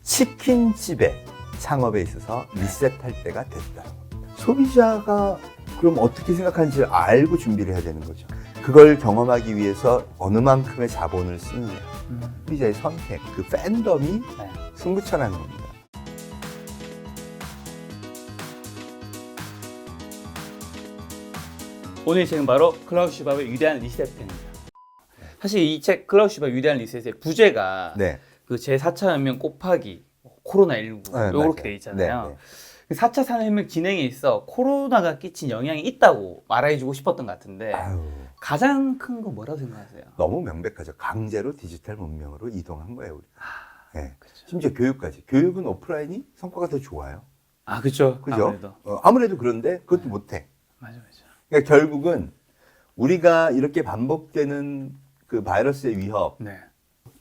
치킨집의 창업에 있어서 리셋할 때가 됐다. 소비자가 그럼 어떻게 생각하는지 알고 준비를 해야 되는 거죠. 그걸 경험하기 위해서 어느 만큼의 자본을 쓰느냐. 소비자의 선택, 그 팬덤이 승부처라는 겁니다. 오늘 책은 바로 클라우스 슈밥의 위대한 리셋입니다. 사실 이 책 클라우스 슈밥의 위대한 리셋의 부제가 네. 그 제4차 혁명 곱하기 코로나19 네, 이렇게 돼 있잖아요. 네, 그 4차 산업혁명 진행에 있어 코로나가 끼친 영향이 있다고 말해주고 싶었던 것 같은데 아유, 가장 큰 건 뭐라고 생각하세요? 너무 명백하죠. 강제로 디지털 문명으로 이동한 거예요, 우리가. 네. 그쵸. 심지어 교육까지. 교육은 오프라인이 성과가 더 좋아요. 아, 그렇죠. 그죠? 아무래도. 아무래도 그런데 그것도 못해. 맞아. 그러니까 결국은 우리가 이렇게 반복되는 그 바이러스의 위협, 네.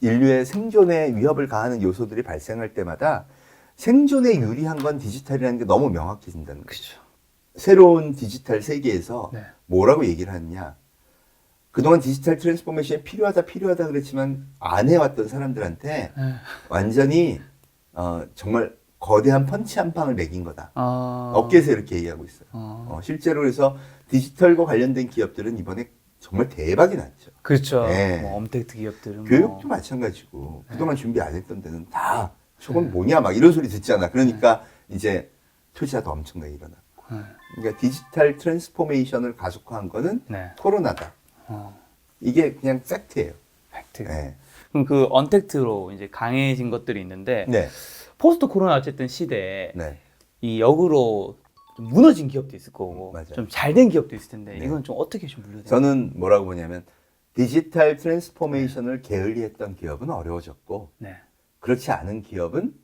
인류의 생존에 위협을 가하는 요소들이 발생할 때마다 생존에 유리한 건 디지털이라는 게 너무 명확해진다는 거죠. 그렇죠. 새로운 디지털 세계에서 네. 뭐라고 얘기를 하느냐. 그동안 디지털 트랜스포메이션이 필요하다 그랬지만 안 해왔던 사람들한테 완전히 정말 거대한 펀치 한 방을 매긴 거다. 업계에서 이렇게 얘기하고 있어요. 실제로 그래서 디지털과 관련된 기업들은 이번에 정말 대박이 났죠. 그렇죠. 네. 뭐 엄텍트 기업들은 교육도 마찬가지고 그동안 준비 안 했던 데는 다 저건 뭐냐 막 이런 소리 듣잖아. 그러니까 이제 투자도 엄청나게 일어났고. 그러니까 디지털 트랜스포메이션을 가속화한 거는 네. 코로나다. 이게 그냥 팩트예요. 팩트. 네. 그럼 그 언택트로 이제 강해진 것들이 있는데 네. 포스트 코로나 어쨌든 시대에 네. 이 역으로 좀 무너진 기업도 있을 거고 맞아요. 좀 잘 된 기업도 있을 텐데 네. 이건 좀 어떻게 좀 분류돼요? 저는 뭐라고 보냐면 디지털 트랜스포메이션을 게을리했던 기업은 어려워졌고 네. 그렇지 않은 기업은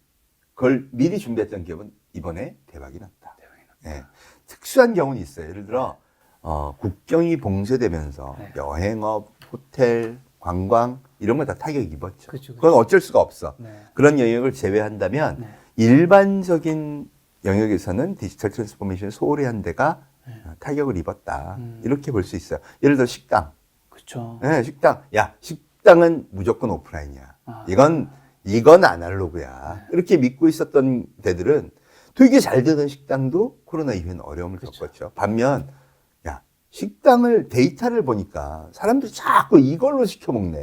그걸 미리 준비했던 기업은 이번에 대박이 났다. 네. 특수한 경우는 있어요. 예를 들어 국경이 봉쇄되면서 네. 여행업, 호텔, 관광 이런 거 다 타격이 입었죠. 그렇죠. 그건 어쩔 수가 없어. 네. 그런 영역을 제외한다면 네. 일반적인 영역에서는 디지털 트랜스포메이션이 소홀히 한 데가 타격을 입었다. 이렇게 볼 수 있어요. 예를 들어 식당. 그렇죠. 네, 식당. 야, 식당은 무조건 오프라인이야. 이건 아날로그야. 이렇게 믿고 있었던 데들은 되게 잘 되던 식당도 코로나 이후에는 어려움을 겪었죠. 반면, 야, 식당을 데이터를 보니까 사람들이 자꾸 이걸로 시켜 먹네.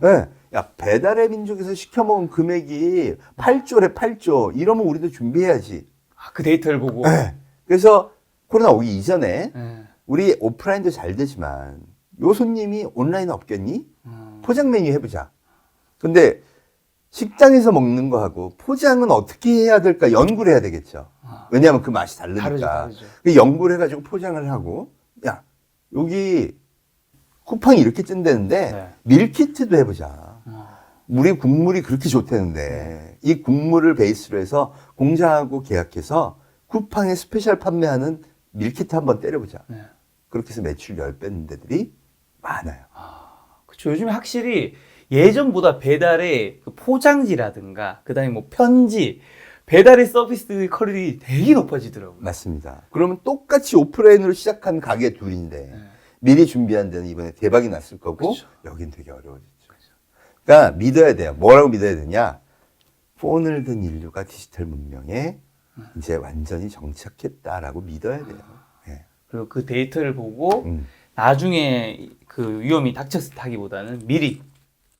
네. 야, 배달의 민족에서 시켜 먹은 금액이 8조래, 8조. 이러면 우리도 준비해야지. 그 데이터를 보고. 네. 그래서 코로나 오기 이전에 네. 우리 오프라인도 잘 되지만 요 손님이 온라인 없겠니? 포장 메뉴 해보자. 근데 식당에서 먹는 거하고 포장은 어떻게 해야 될까 연구를 해야 되겠죠. 왜냐하면 그 맛이 다르니까. 다르죠. 그 연구를 해가지고 포장을 하고 야 여기 쿠팡이 이렇게 뜬다는데 네. 밀키트도 해보자. 우리 국물이 그렇게 좋다는데 이 국물을 베이스로 해서 공장하고 계약해서 쿠팡에 스페셜 판매하는 밀키트 한번 때려보자. 네. 그렇게 해서 매출 10배 데들이 많아요. 그렇죠. 요즘에 확실히 예전보다 배달의 그 포장지라든가 그다음에 뭐 편지 배달의 서비스 퀄리티 되게 높아지더라고요. 맞습니다. 그러면 똑같이 오프라인으로 시작한 가게 둘인데 미리 준비한 데는 이번에 대박이 났을 거고 그쵸. 여긴 되게 어려워졌죠. 그러니까 믿어야 돼요. 뭐라고 믿어야 되냐? 폰을 든 인류가 디지털 문명에 이제 완전히 정착했다라고 믿어야 돼요. 네. 그리고 그 데이터를 보고 나중에 그 위험이 닥쳤을 때 하기보다는 미리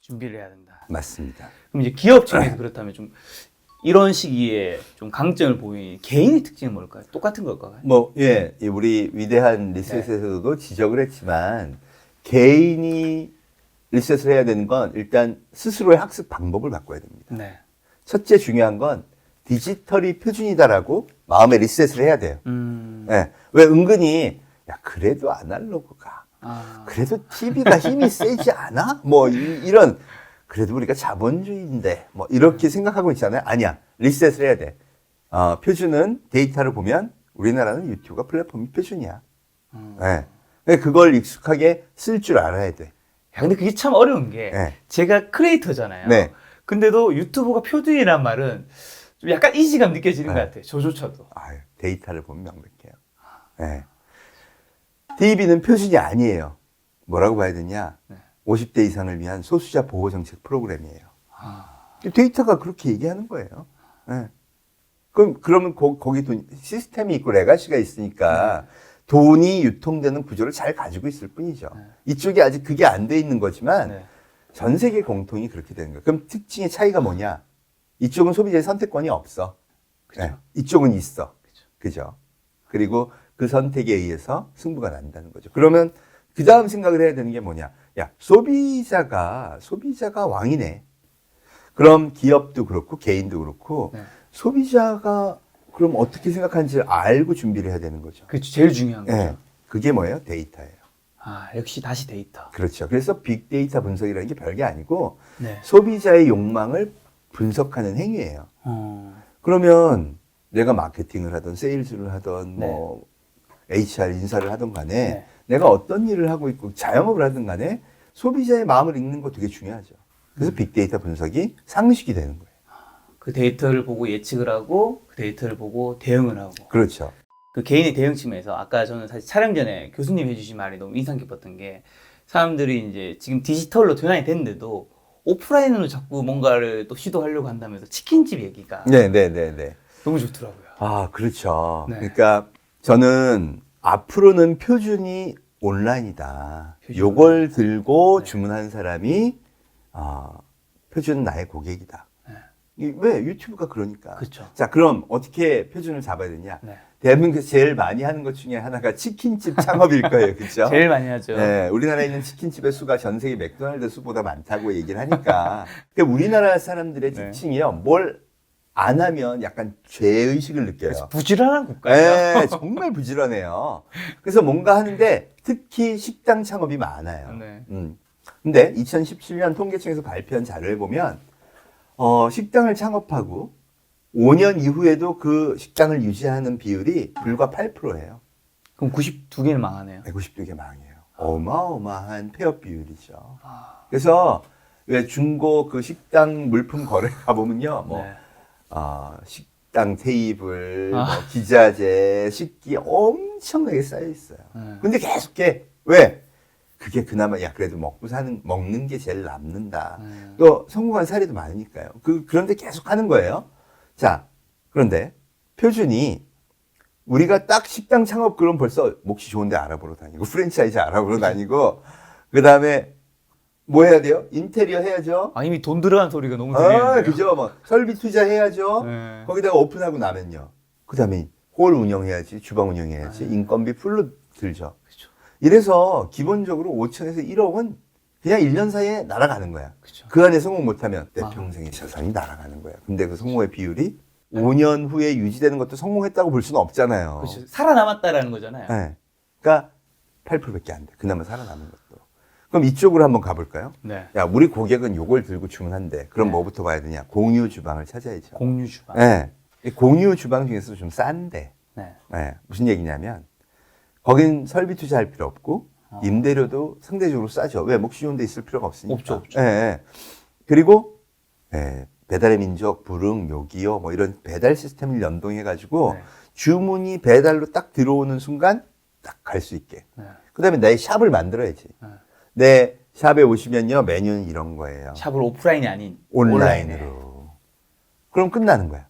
준비를 해야 된다. 맞습니다. 그럼 이제 기업 측에서 그렇다면 좀 이런 시기에 좀 강점을 보이는 개인의 특징은 뭘까요? 똑같은 걸까요? 뭐, 예, 우리 위대한 리셋에서도 지적을 했지만, 개인이 리셋을 해야 되는 건 일단 스스로의 학습 방법을 바꿔야 됩니다. 네. 첫째 중요한 건 디지털이 표준이다라고 마음의 리셋을 해야 돼요. 예, 왜 은근히, 야, 그래도 아날로그가, 그래도 TV가 힘이 세지 않아? 뭐, 이런, 그래도 우리가 자본주의인데, 뭐, 이렇게 생각하고 있잖아요. 아니야. 리셋을 해야 돼. 표준은 데이터를 보면 우리나라는 유튜브가 플랫폼이 표준이야. 네. 그걸 익숙하게 쓸 줄 알아야 돼. 야, 근데 그게 참 어려운 게 네. 제가 크리에이터잖아요. 네. 근데도 유튜브가 표준이란 말은 좀 약간 이질감 느껴지는 네. 것 같아요. 저조차도. 아유, 데이터를 보면 명백해요. 네. TV는 표준이 아니에요. 뭐라고 봐야 되냐? 50대 이상을 위한 소수자 보호 정책 프로그램이에요. 데이터가 그렇게 얘기하는 거예요. 네. 그러면 거기 시스템이 있고 레가시가 있으니까 돈이 유통되는 구조를 잘 가지고 있을 뿐이죠. 이쪽이 아직 그게 안 돼 있는 거지만 전 세계 공통이 그렇게 되는 거예요. 그럼 특징의 차이가 뭐냐? 이쪽은 소비자의 선택권이 없어. 네. 이쪽은 있어. 그죠? 그리고 그 선택에 의해서 승부가 난다는 거죠. 그러면 그 다음 생각을 해야 되는 게 뭐냐? 야, 소비자가 왕이네. 그럼 기업도 그렇고 개인도 그렇고 소비자가 그럼 어떻게 생각하는지를 알고 준비를 해야 되는 거죠. 그렇죠. 제일 중요한 거죠. 네. 그게 뭐예요? 데이터예요. 아, 역시 다시 데이터. 그렇죠. 그래서 빅데이터 분석이라는 게 별게 아니고 소비자의 욕망을 분석하는 행위예요. 그러면 내가 마케팅을 하든 세일즈를 하든 뭐 HR 인사를 하든 간에 내가 어떤 일을 하고 있고 자영업을 하든 간에 소비자의 마음을 읽는 거 되게 중요하죠. 그래서 빅데이터 분석이 상식이 되는 거예요. 그 데이터를 보고 예측을 하고 그 데이터를 보고 대응을 하고. 그렇죠. 그 개인의 대응 측면에서 아까 저는 사실 촬영 전에 교수님 해주신 말이 너무 인상 깊었던 게 사람들이 이제 지금 디지털로 전환이 됐는데도 오프라인으로 자꾸 뭔가를 또 시도하려고 한다면서 치킨집 얘기가 너무 좋더라고요. 아, 그렇죠. 그러니까 저는 앞으로는 표준이 온라인이다. 요걸 들고 주문한 사람이 표준은 나의 고객이다. 왜? 유튜브가 그러니까. 그렇죠. 자, 그럼 어떻게 표준을 잡아야 되냐? 대한민국에서 제일 많이 하는 것 중에 하나가 치킨집 창업일 거예요. 그렇죠? 제일 많이 하죠. 네, 우리나라에 있는 치킨집의 수가 전 세계 맥도날드 수보다 많다고 얘기를 하니까. 그러니까 우리나라 사람들의 특징이요. 뭘 안 하면 약간 죄의식을 느껴요. 부지런한 국가예요. 네, 정말 부지런해요. 그래서 뭔가 하는데 특히 식당 창업이 많아요. 근데 2017년 통계청에서 발표한 자료에 보면 식당을 창업하고 5년 이후에도 그 식당을 유지하는 비율이 불과 8%예요. 그럼 92개는 망하네요. 92개 망해요. 어마어마한 폐업 비율이죠. 그래서 왜 중고 그 식당 물품 거래 가보면요. 식당 테이블, 기자재, 식기 엄청나게 쌓여 있어요. 근데 계속 해. 왜? 그게 그나마 그래도 먹는 게 제일 남는다. 또 성공한 사례도 많으니까요. 그런데 계속 하는 거예요. 자, 그런데 표준이 우리가 딱 식당 창업 그럼 벌써 몫이 좋은데 알아보러 다니고 프랜차이즈 알아보러 다니고 그다음에 뭐 해야 돼요? 인테리어 해야죠. 이미 돈 들어간 소리가 너무 들리는데요. 그죠. 뭐 설비 투자해야죠. 거기다가 오픈하고 나면요. 그다음에 홀 운영해야지, 주방 운영해야지, 인건비 풀로 들죠. 그렇죠. 이래서 기본적으로 5천에서 1억은 그냥 1년 사이에 날아가는 거야. 그쵸. 그 안에 성공 못하면 내 평생의 재산이 날아가는 거야. 근데 그 성공의 비율이 5년 후에 유지되는 것도 성공했다고 볼 수는 없잖아요. 그렇죠. 살아남았다라는 거잖아요. 네. 그러니까 8%밖에 안 돼. 그나마 살아남은 것도. 그럼 이쪽으로 한번 가볼까요? 네. 야, 우리 고객은 요걸 들고 주문한대. 그럼 뭐부터 봐야 되냐? 공유 주방을 찾아야죠. 공유 주방. 네. 이 공유 주방 중에서도 좀 싼데. 무슨 얘기냐면 거긴 설비 투자할 필요 없고 임대료도 상대적으로 싸죠. 왜? 몫이 좋은 데 있을 필요가 없으니까. 없죠. 그리고 배달의 민족, 부릉, 요기요 뭐 이런 배달 시스템을 연동해가지고 주문이 배달로 딱 들어오는 순간 딱 갈 수 있게. 그 다음에 내 샵을 만들어야지. 내 샵에 오시면요 메뉴는 이런 거예요. 샵을 오프라인이 아닌 온라인으로. 그럼 끝나는 거야.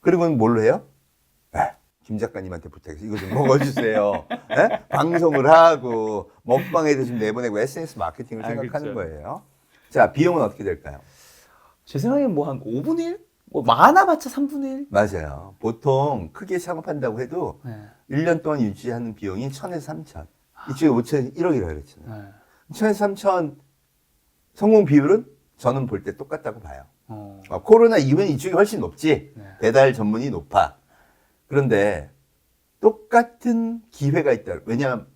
그리고 뭘로 해요? 김 작가님한테 부탁해서 이거 좀 먹어주세요. 방송을 하고 먹방에도 좀 내보내고 SNS 마케팅을 생각하는 그렇죠. 거예요. 자, 비용은 어떻게 될까요? 제 생각엔 뭐 한 5분의 1? 뭐 많아봤자 3분의 1? 맞아요. 보통 크게 창업한다고 해도 1년 동안 유지하는 비용이 1,000에서 3,000. 이쪽에 5,000에서 1억이라고 그랬잖아요. 1,000에서 3,000 성공 비율은 저는 볼 때 똑같다고 봐요. 코로나 이후엔 이쪽이 훨씬 높지. 배달 전문이 높아. 그런데 똑같은 기회가 있다. 왜냐하면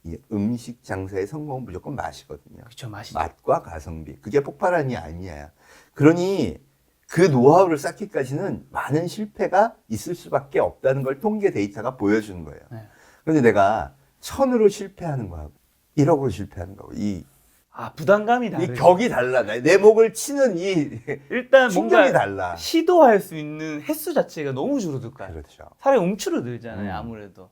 이 음식 장사의 성공은 무조건 맛이거든요. 그렇죠, 맛이죠. 맛과 가성비. 그게 폭발한이 아니야. 그러니 그 노하우를 쌓기까지는 많은 실패가 있을 수밖에 없다는 걸 통계 데이터가 보여주는 거예요. 그런데 내가 1,000으로 실패하는 거하고 1억으로 실패하는 거하고 부담감이 다르죠. 이 격이 달라. 내 목을 치는 일단 충격이 뭔가 달라. 시도할 수 있는 횟수 자체가 너무 줄어들까요? 그렇죠. 사람이 움츠러들잖아요, 아무래도.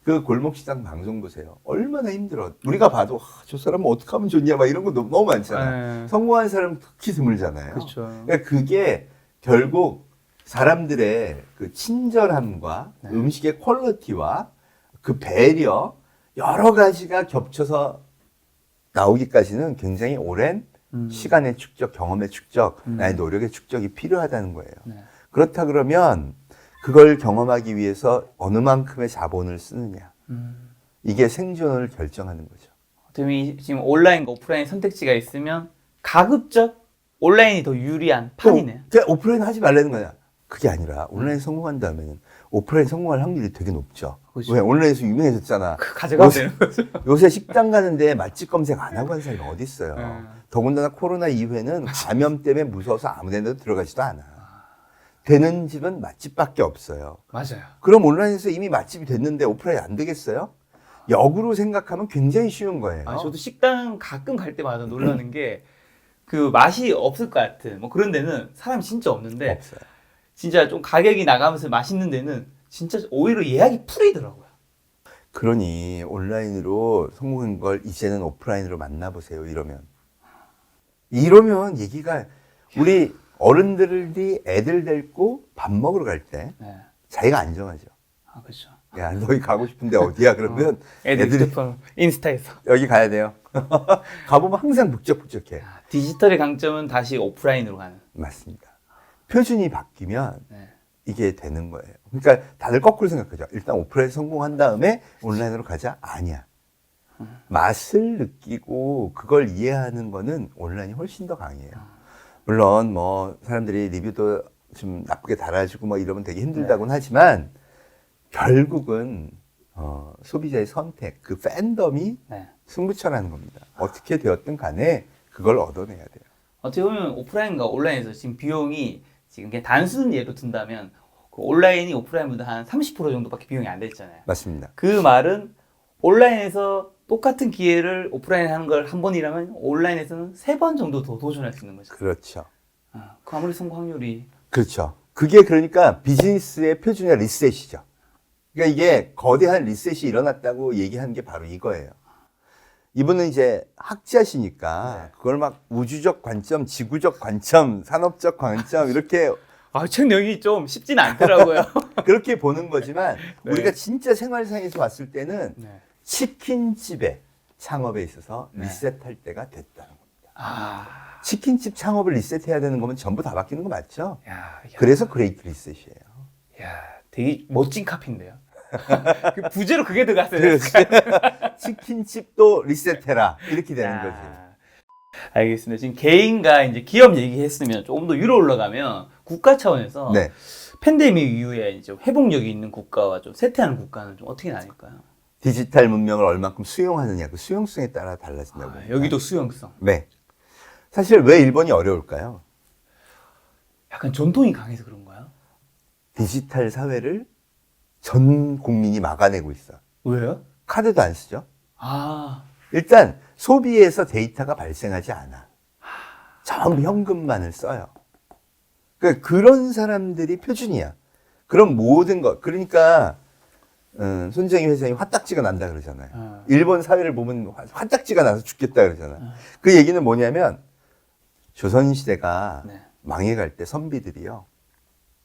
그 골목시장 방송 보세요. 얼마나 힘들어. 우리가 봐도 저 사람은 어떻게 하면 좋냐 막 이런 거 너무 많잖아. 네. 성공한 사람 특히 드물잖아요. 그렇죠. 그러니까 그게 결국 사람들의 그 친절함과 네. 음식의 퀄리티와 그 배려 여러 가지가 겹쳐서 나오기까지는 굉장히 오랜 시간의 축적, 경험의 축적, 나의 노력의 축적이 필요하다는 거예요. 네. 그렇다 그러면 그걸 경험하기 위해서 어느 만큼의 자본을 쓰느냐. 이게 생존을 결정하는 거죠. 어떻게 보면 지금 온라인과 오프라인 선택지가 있으면 가급적 온라인이 더 유리한 판이네. 그냥 오프라인 하지 말라는 거야. 그게 아니라 온라인 성공한다면 오프라인 성공할 확률이 되게 높죠. 그렇죠. 왜? 온라인에서 유명해졌잖아. 가져가면 되는 거죠. 요새 식당 가는데 맛집 검색 안 하고 하는 사람이 어디 있어요. 네. 더군다나 코로나 이후에는 감염 때문에 무서워서 아무 데나 들어가지도 않아. 되는 집은 맛집밖에 없어요. 맞아요. 그럼 온라인에서 이미 맛집이 됐는데 오프라인 안 되겠어요? 역으로 생각하면 굉장히 쉬운 거예요. 아, 저도 식당 가끔 갈 때마다 놀라는 게 그 맛이 없을 것 같은 뭐 그런 데는 사람이 진짜 없는데 없어요. 진짜 좀 가격이 나가면서 맛있는 데는 진짜 오히려 예약이 풀이더라고요. 그러니 온라인으로 성공한 걸 이제는 오프라인으로 만나보세요. 이러면 얘기가 우리 어른들이 애들 데리고 밥 먹으러 갈 때 네. 자기가 안정하죠. 아, 그렇죠. 야, 너희 가고 싶은데 어디야? 그러면 애들이 휴대폰 인스타에서. 여기 가야 돼요. 가보면 항상 북적북적해. 아, 디지털의 강점은 다시 오프라인으로 가는. 맞습니다. 표준이 바뀌면 네. 이게 되는 거예요. 그러니까 다들 거꾸로 생각하죠. 일단 오프라인 성공한 다음에 온라인으로 가자. 아니야. 맛을 느끼고 그걸 이해하는 거는 온라인이 훨씬 더 강해요. 물론 뭐 사람들이 리뷰도 좀 나쁘게 달아주고 뭐 이러면 되게 힘들다고는 하지만 결국은 소비자의 선택, 그 팬덤이 네. 승부처라는 겁니다. 어떻게 되었든 간에 그걸 얻어내야 돼요. 어떻게 보면 오프라인과 온라인에서 지금 비용이 지금 그냥 단순 예로 든다면 그 온라인이 오프라인보다 한 30% 정도밖에 비용이 안 됐잖아요. 맞습니다. 그 말은 온라인에서 똑같은 기회를 오프라인에 하는 걸 한 번이라면 온라인에서는 3번 정도 더 도전할 수 있는 거죠. 그렇죠. 그 아무리 성공 확률이. 그렇죠. 그게 그러니까 비즈니스의 표준의 리셋이죠. 그러니까 이게 거대한 리셋이 일어났다고 얘기하는 게 바로 이거예요. 이분은 이제 학자시니까 네. 그걸 막 우주적 관점, 지구적 관점, 산업적 관점 이렇게 책 내용이 좀 쉽진 않더라고요. 그렇게 보는 거지만 네. 우리가 진짜 생활상에서 봤을 때는 네. 치킨집의 창업에 있어서 네. 리셋할 때가 됐다는 겁니다. 아, 치킨집 창업을 리셋해야 되는 거면 전부 다 바뀌는 거 맞죠? 야, 그래서 그레이트 리셋이에요. 야, 되게 멋진 카피인데요. 그 부제로 그게 들어갔어요. 그렇지. 치킨집도 리셋해라 이렇게 되는 거지. 알겠습니다. 지금 개인과 이제 기업 얘기했으면 조금 더 위로 올라가면 국가 차원에서 네. 팬데믹 이후에 이제 회복력이 있는 국가와 좀 쇠퇴하는 국가는 좀 어떻게 나뉠까요? 디지털 문명을 얼만큼 수용하느냐 그 수용성에 따라 달라진다고 봅니다. 여기도 수용성. 네. 사실 왜 일본이 어려울까요? 약간 전통이 강해서 그런가요? 디지털 사회를 전 국민이 막아내고 있어. 왜요? 카드도 안 쓰죠. 아, 일단 소비에서 데이터가 발생하지 않아. 전부 현금만을 써요. 그러니까 그런 사람들이 표준이야. 그런 모든 것. 그러니까 손정희 회장이 화딱지가 난다 그러잖아요. 일본 사회를 보면 화딱지가 나서 죽겠다 그러잖아요. 그 얘기는 뭐냐면 조선시대가 네. 망해갈 때 선비들이요.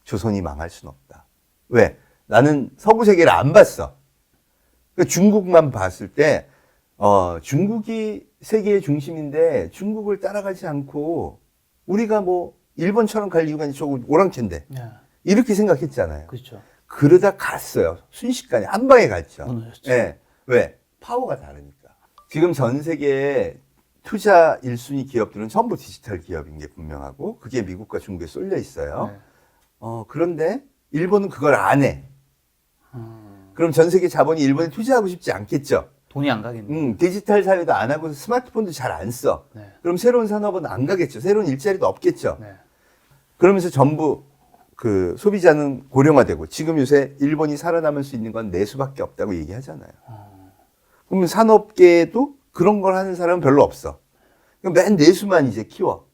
조선이 망할 순 없다. 왜? 나는 서구 세계를 안 봤어. 그러니까 중국만 봤을 때 중국이 세계의 중심인데 중국을 따라가지 않고 우리가 뭐 일본처럼 갈 이유가 아니 저거 오랑캐인데 이렇게 생각했잖아요. 그렇죠. 그러다 갔어요. 순식간에 한 방에 갔죠. 무너졌죠. 네. 왜? 파워가 다르니까. 지금 전 세계에 투자 1순위 기업들은 전부 디지털 기업인 게 분명하고 그게 미국과 중국에 쏠려 있어요. 네. 그런데 일본은 그걸 안 해. 그럼 전 세계 자본이 일본에 투자하고 싶지 않겠죠. 돈이 안 가겠네. 디지털 사회도 안 하고 스마트폰도 잘 안 써. 네. 그럼 새로운 산업은 안 가겠죠. 새로운 일자리도 없겠죠. 네. 그러면서 전부 그 소비자는 고령화되고 지금 요새 일본이 살아남을 수 있는 건 내수밖에 없다고 얘기하잖아요. 그러면 산업계에도 그런 걸 하는 사람은 별로 없어. 그럼 맨 내수만 이제 키워.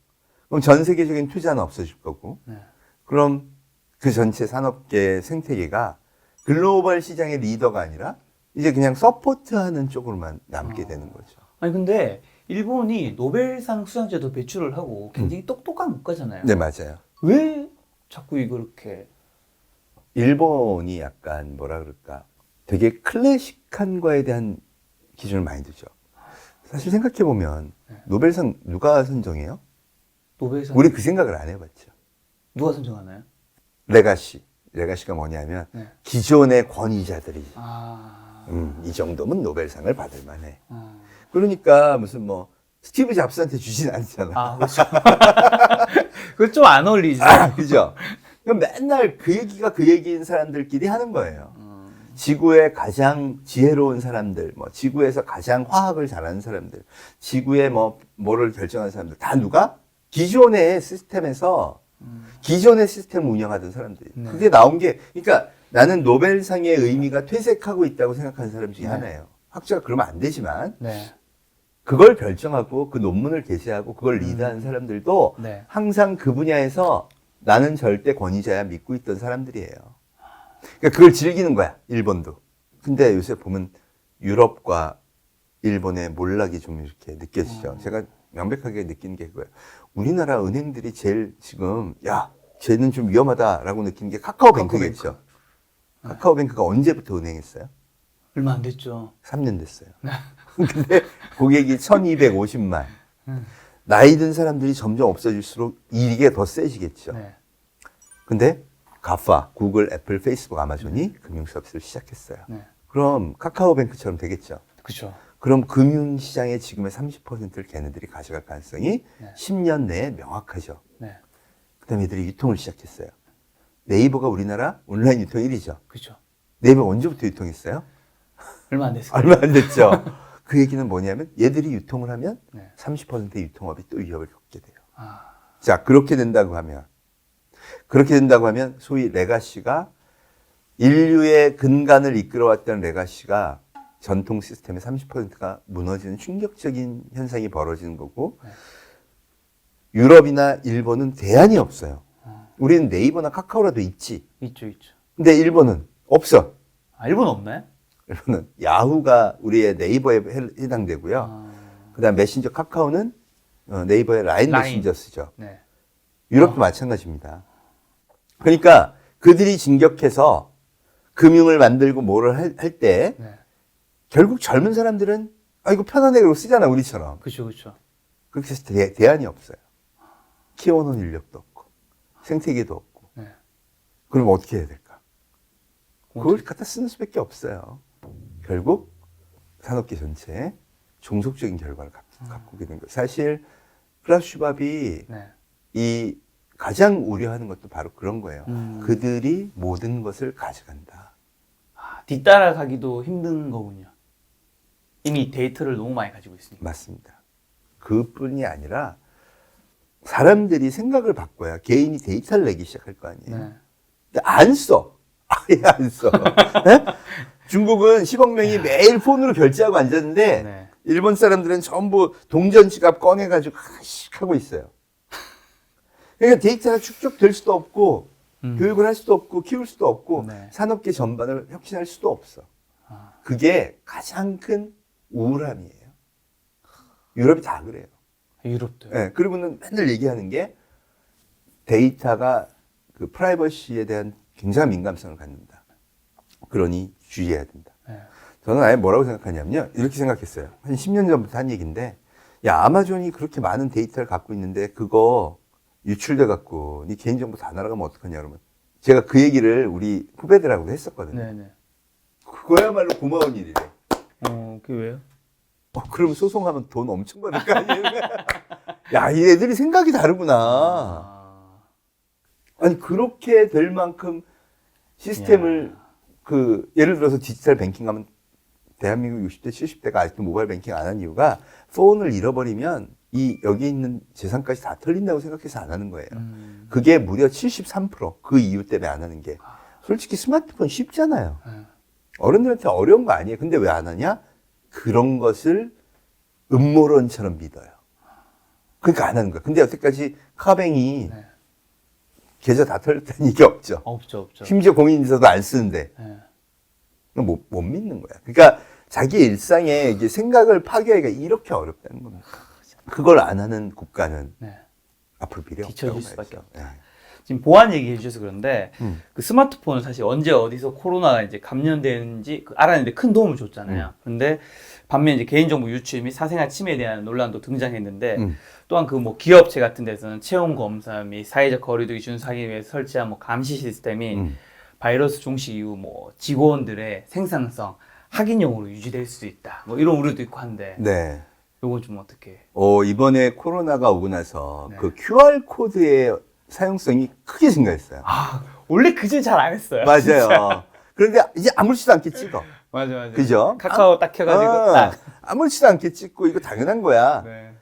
그럼 전 세계적인 투자는 없어질 거고. 네. 그럼 그 전체 산업계 생태계가 글로벌 시장의 리더가 아니라 이제 그냥 서포트하는 쪽으로만 남게 되는 거죠. 아니 근데 일본이 노벨상 수상자도 배출을 하고 굉장히 똑똑한 국가잖아요. 네, 맞아요. 왜 자꾸 이렇게 일본이 약간 뭐라 그럴까 되게 클래식한 거에 대한 기준을 많이 두죠. 사실 생각해보면 노벨상 누가 선정해요? 노벨상 우리 그 생각을 안 해봤죠. 누가 선정하나요? 레가시가 뭐냐면 네. 기존의 권위자들이 아, 이 정도면 노벨상을 받을 만해. 그러니까 무슨 뭐 스티브 잡스한테 주진 않잖아. 아 그렇죠. 그거 좀 안 어울리지. 그죠? 그럼 맨날 그 얘기가 그 얘기인 사람들끼리 하는 거예요. 지구의 가장 지혜로운 사람들, 뭐 지구에서 가장 화학을 잘하는 사람들, 지구의 뭐를 결정하는 사람들 다 누가? 기존의 시스템에서 기존의 시스템을 운영하던 사람들이. 네. 그게 나온 게, 그러니까 나는 노벨상의 의미가 퇴색하고 있다고 생각하는 사람 중에 네. 하나예요. 학자가 그러면 안 되지만 네. 그걸 결정하고 그 논문을 게시하고 그걸 리드하는 사람들도 네. 항상 그 분야에서 나는 절대 권위자야 믿고 있던 사람들이에요. 그러니까 그걸 즐기는 거야, 일본도. 근데 요새 보면 유럽과 일본의 몰락이 좀 이렇게 느껴지죠. 제가 명백하게 느끼는 게 그거예요. 우리나라 은행들이 제일 지금, 야, 쟤는 좀 위험하다라고 느끼는 게 카카오뱅크겠죠. 카카오뱅크가 언제부터 은행했어요? 얼마 안 됐죠. 3년 됐어요. 근데 고객이 1250만. 나이 든 사람들이 점점 없어질수록 이게 더 세지겠죠. 네. 근데 가파, 구글, 애플, 페이스북, 아마존이 금융 서비스를 시작했어요. 네. 그럼 카카오뱅크처럼 되겠죠. 그렇죠. 그럼 금융시장의 지금의 30%를 걔네들이 가져갈 가능성이 네. 10년 내에 명확하죠. 네. 그 다음에 애들이 유통을 시작했어요. 네이버가 우리나라 온라인 유통 1위죠. 그렇죠. 네이버 언제부터 유통했어요? 얼마 안 됐어요. 얼마 안 됐죠. 그 얘기는 뭐냐면 얘들이 유통을 하면 네. 30%의 유통업이 또 위협을 겪게 돼요. 아, 자, 그렇게 된다고 하면 소위 레가시가 인류의 근간을 이끌어왔던 레가시가 전통 시스템의 30%가 무너지는 충격적인 현상이 벌어지는 거고 네. 유럽이나 일본은 대안이 없어요. 우리는 네이버나 카카오라도 있지. 있죠, 있죠. 근데 일본은 없어. 아, 일본 없나요? 일본은 야후가 우리의 네이버에 해당되고요. 아, 그다음 메신저 카카오는 네이버의 라인 라인. 메신저 쓰죠. 네. 유럽도 마찬가지입니다. 그러니까 그들이 진격해서 금융을 만들고 뭐를 할 때 네. 결국 젊은 사람들은 아 이거 편하네 그러고 쓰잖아 우리처럼. 그렇죠, 그렇죠. 그렇게 해서 대안이 없어요. 키워놓은 인력도 없고 생태계도 없고. 네. 그럼 어떻게 해야 될까? 그걸 어떻게- 갖다 쓰는 수밖에 없어요. 결국 산업계 전체에 종속적인 결과를 갖고 오게 된 거예요. 사실 클라우스 슈밥이 네. 이 가장 우려하는 것도 바로 그런 거예요. 음. 그들이 모든 것을 가져간다. 아, 뒤따라가기도 힘든 거군요. 이미 데이터를 너무 많이 가지고 있으니까. 맞습니다. 그뿐이 아니라 사람들이 생각을 바꿔야 개인이 데이터를 내기 시작할 거 아니에요. 네. 근데 안 써. 아예 안 써. 네? 중국은 10억 명이 매일 폰으로 결제하고 앉았는데 네. 일본 사람들은 전부 동전 지갑 꺼내가지고 하나씩 하고 있어요. 그러니까 데이터가 축적될 수도 없고 교육을 할 수도 없고 키울 수도 없고 네. 산업계 전반을 혁신할 수도 없어. 아. 그게 가장 큰 우울함이에요. 유럽이 다 그래요. 유럽도요. 네, 그리고는 맨날 얘기하는 게 데이터가 그 프라이버시에 대한 굉장한 민감성을 갖는다. 그러니 주의해야 된다. 네. 저는 아예 뭐라고 생각하냐면요. 이렇게 생각했어요. 한 10년 전부터 한 얘기인데, 야, 아마존이 그렇게 많은 데이터를 갖고 있는데, 그거 유출돼 갖고, 네 개인정보 다 날아가면 어떡하냐, 그러면. 제가 그 얘기를 우리 후배들하고도 했었거든요. 네네. 그거야말로 고마운 일이래. 그게 왜요? 그럼 소송하면 돈 엄청 받을 거 아니에요? 야, 이 애들이 생각이 다르구나. 아, 아니, 그렇게 될 만큼 시스템을, 예를 들어서 디지털 뱅킹 하면 대한민국 60대, 70대가 아직도 모바일 뱅킹 안 한 이유가 폰을 잃어버리면 여기 있는 재산까지 다 털린다고 생각해서 안 하는 거예요. 그게 무려 73%. 그 이유 때문에 안 하는 게. 솔직히 스마트폰 쉽잖아요. 네. 어른들한테 어려운 거 아니에요. 근데 왜 안 하냐? 그런 것을 음모론처럼 믿어요. 그러니까 안 하는 거야. 근데 여태까지 카뱅이 네. 계좌 다 털렸다는 얘기 없죠. 없죠, 없죠. 심지어 공인인증서도 안 쓰는데. 네. 못 믿는 거야. 그러니까 자기 일상에 이게 생각을 파괴하기가 이렇게 어렵다는 겁니다. 그걸 안 하는 국가는 네. 앞으로 미래 뒤처질 없다고 수밖에 말이죠. 없다. 지금 보안 얘기해 주셔서 그런데 음. 그 스마트폰은 사실 언제 어디서 코로나가 이제 감염되는지 알아내는데 큰 도움을 줬잖아요. 근데 반면 이제 개인정보 유출 및 사생활 침해에 대한 논란도 등장했는데 또한 그 뭐 기업체 같은 데서는 체온 검사 및 사회적 거리두기 준수하기 위해 설치한 뭐 감시 시스템이 바이러스 종식 이후 뭐 직원들의 생산성, 학인용으로 유지될 수도 있다. 뭐 이런 우려도 있고 한데 네. 요건 좀 어떻게? 이번에 코로나가 오고 나서 네. 그 QR 코드의 사용성이 크게 증가했어요. 아, 원래 그전 잘 안 했어요. 맞아요. 진짜. 그런데 이제 아무렇지도 않게 찍어. 맞아. 그죠? 카카오 딱 켜가지고 딱. 아무렇지도 않게 찍고 이거 당연한 거야. 네.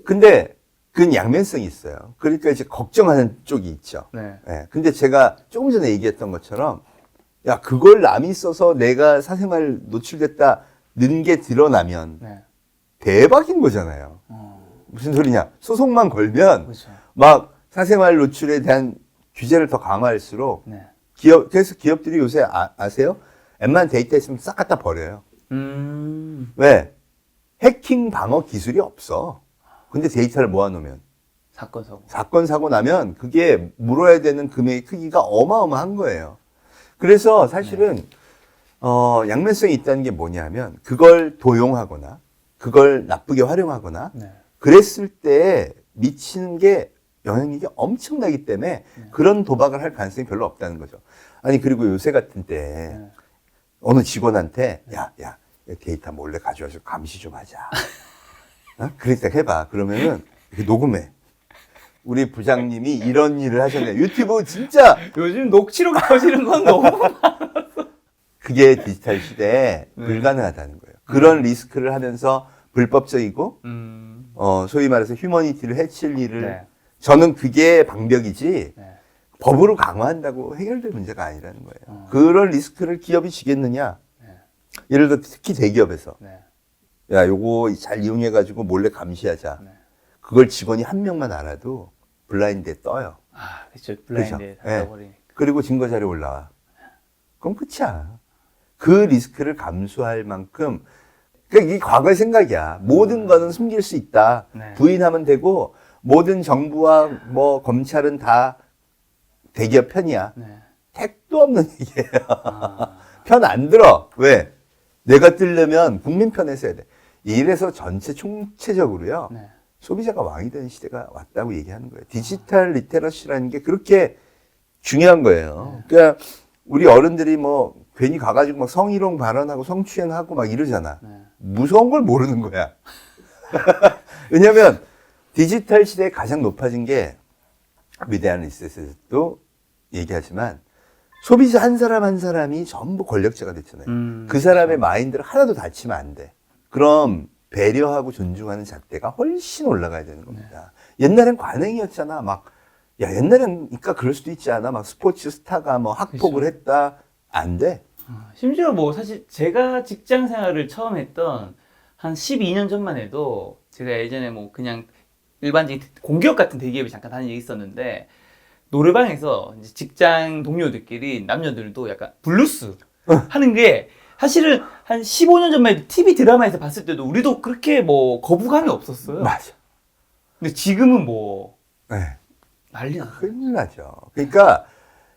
근데 그건 양면성이 있어요. 그러니까 이제 걱정하는 쪽이 있죠. 네. 예. 근데 제가 조금 전에 얘기했던 것처럼 야, 그걸 남이 써서 내가 사생활 노출됐다는 게 드러나면 네. 대박인 거잖아요. 무슨 소리냐? 소송만 걸면 그렇죠. 막 사생활 노출에 대한 규제를 더 강화할수록 네. 그래서 기업들이 요새 아세요? 웬만한 데이터 있으면 싹 갖다 버려요. 음. 왜? 해킹 방어 기술이 없어. 근데 데이터를 모아놓으면 사건 사고 나면 그게 물어야 되는 금액의 크기가 어마어마한 거예요. 그래서 사실은 양면성이 있다는 게 뭐냐면 그걸 도용하거나 그걸 나쁘게 활용하거나 네. 그랬을 때 미치는 게 영향력이 엄청나기 때문에 그런 도박을 할 가능성이 별로 없다는 거죠. 아니 그리고 요새 같은 때 어느 직원한테 야 데이터 몰래 가져와서 감시 좀 하자. 그러니까 해봐. 그러면은 이렇게 녹음해. 우리 부장님이 이런 일을 하셨네. 유튜브 진짜 요즘 녹취록 터지는 건 너무 그게 디지털 시대에 불가능하다는 거예요. 그런 리스크를 하면서 불법적이고 소위 말해서 휴머니티를 해칠 일을 네. 저는 그게 방벽이지 네. 법으로 강화한다고 해결될 문제가 아니라는 거예요. 그런 리스크를 기업이 지겠느냐? 예를 들어 특히 대기업에서 네. 야 요거 잘 이용해가지고 몰래 감시하자. 네. 그걸 직원이 한 명만 알아도 블라인드에 떠요. 아, 그렇죠. 블라인드에 그렇죠? 닫아버리니까. 그리고 증거 자료 올라와. 그럼 끝이야. 그 리스크를 감수할 만큼 그러니까 이게 과거의 생각이야. 모든 거는 숨길 수 있다. 네. 부인하면 되고 모든 정부와 뭐 검찰은 다 대기업 편이야. 네. 택도 없는 얘기예요. 아. 편 안 들어. 왜? 내가 뜨려면 국민 편에서 해야 돼. 이래서 전체 총체적으로요. 네. 소비자가 왕이 되는 시대가 왔다고 얘기하는 거예요. 디지털 리테러시라는 게 그렇게 중요한 거예요. 그러니까 우리 어른들이 뭐 괜히 가가지고 막 성희롱 발언하고 성추행하고 막 이러잖아. 네. 무서운 걸 모르는 거야. 왜냐면 디지털 시대에 가장 높아진 게 위대한 리셋에서도 얘기하지만 소비자 한 사람 한 사람이 전부 권력자가 됐잖아요. 그 사람의 마인드를 하나도 다치면 안 돼. 그럼 배려하고 존중하는 잣대가 훨씬 올라가야 되는 겁니다. 옛날엔 관행이었잖아. 옛날엔, 그러니까 그럴 수도 있지 않아? 막 스포츠 스타가 뭐 학폭을 그렇죠. 했다. 안 돼. 심지어 뭐 사실 제가 직장 생활을 처음 했던 한 12년 전만 해도 제가 예전에 뭐 그냥 일반적인 공기업 같은 대기업에 잠깐 다닌 적이 있었는데 노래방에서 이제 직장 동료들끼리 남녀들도 약간 블루스 하는 게 사실은 한 15년 전만 해도 TV 드라마에서 봤을 때도 우리도 그렇게 뭐 거부감이 없었어요. 맞아. 근데 지금은 뭐 네. 난리 났어요. 큰일 나죠. 그러니까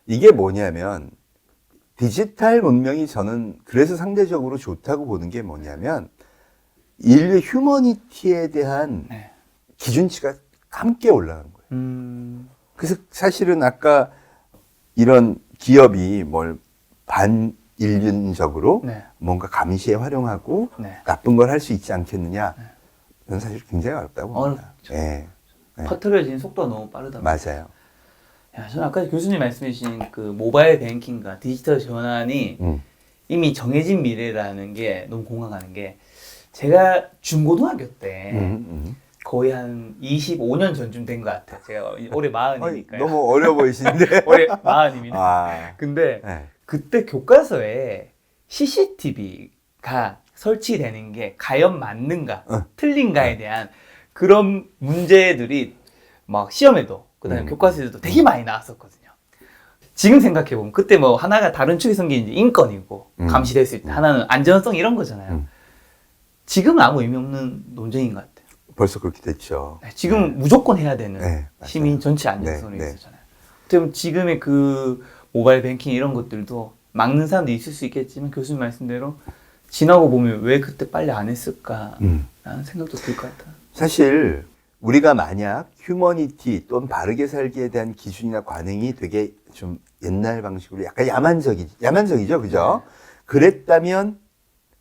이게 뭐냐면 디지털 문명이 저는 그래서 상대적으로 좋다고 보는 게 뭐냐면 인류 휴머니티에 대한 네. 기준치가 함께 올라간 거예요. 그래서 사실은 아까 이런 기업이 뭘 반인륜적으로 네. 뭔가 감시에 활용하고 네. 나쁜 걸 할 수 있지 않겠느냐. 저는 사실 굉장히 어렵다고 봅니다. 어렵죠. 예. 네. 퍼뜨려지는 속도가 너무 빠르다. 맞아요. 야, 저는 아까 교수님 말씀해 주신 그 모바일 뱅킹과 디지털 전환이 이미 정해진 미래라는 게 너무 공감하는 게 제가 중고등학교 때 거의 한 25년 전쯤 된 것 같아요. 제가 올해 40이니까요. 너무 어려 보이시는데. 올해 40입니다. 아, 근데 네. 그때 교과서에 CCTV가 설치되는 게 과연 맞는가, 틀린가에 대한 그런 문제들이 막 시험에도 그다음에 교과서에도 되게 많이 나왔었거든요. 지금 생각해보면 그때 뭐 하나가 다른 축이 생긴 이제 인권이고 감시됐을 때 하나는 안전성 이런 거잖아요. 지금은 아무 의미 없는 논쟁인 것 같아요. 벌써 그렇게 됐죠. 네, 지금 무조건 해야 되는 네, 시민 전체 안전성이 네, 네. 있었잖아요. 어떻게 지금의 그 모바일 뱅킹 이런 것들도 막는 사람도 있을 수 있겠지만 교수님 말씀대로 지나고 보면 왜 그때 빨리 안 했을까라는 생각도 들 것 같아요. 사실 우리가 만약 휴머니티 또는 바르게 살기에 대한 기준이나 관행이 되게 좀 옛날 방식으로 약간 야만적이죠, 그죠? 그랬다면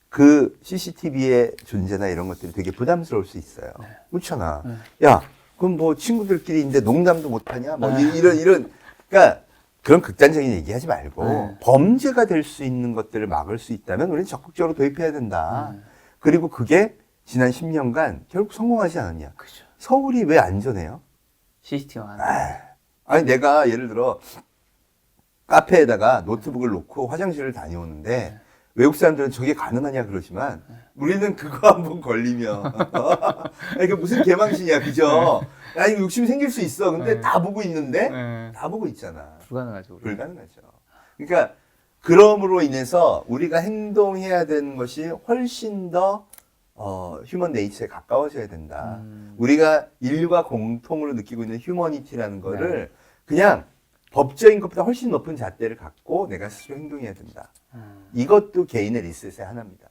그 CCTV의 존재나 이런 것들이 되게 부담스러울 수 있어요. 그렇잖아. 야, 그럼 뭐 친구들끼리인데 농담도 못하냐? 뭐 이런, 그러니까 그런 극단적인 얘기하지 말고 범죄가 될 수 있는 것들을 막을 수 있다면 우리는 적극적으로 도입해야 된다. 그리고 그게 지난 10년간 결국 성공하지 않았냐? 그죠. 서울이 왜 안전해요? CCTV 하나. 아니 내가 예를 들어 카페에다가 노트북을 놓고 화장실을 다녀오는데 외국 사람들은 저게 가능하냐 그러지만 우리는 그거 한번 걸리면 이게 무슨 개망신이야, 그죠? 아니 욕심이 생길 수 있어. 근데 다 보고 있는데 다 보고 있잖아. 불가능하죠. 우리. 불가능하죠. 그러니까 그럼으로 인해서 우리가 행동해야 되는 것이 훨씬 더 휴먼 네이처에 가까워져야 된다. 우리가 인류가 공통으로 느끼고 있는 휴머니티라는 거를 그냥 법적인 것보다 훨씬 높은 잣대를 갖고 내가 스스로 행동해야 된다. 이것도 개인의 리셋의 하나입니다.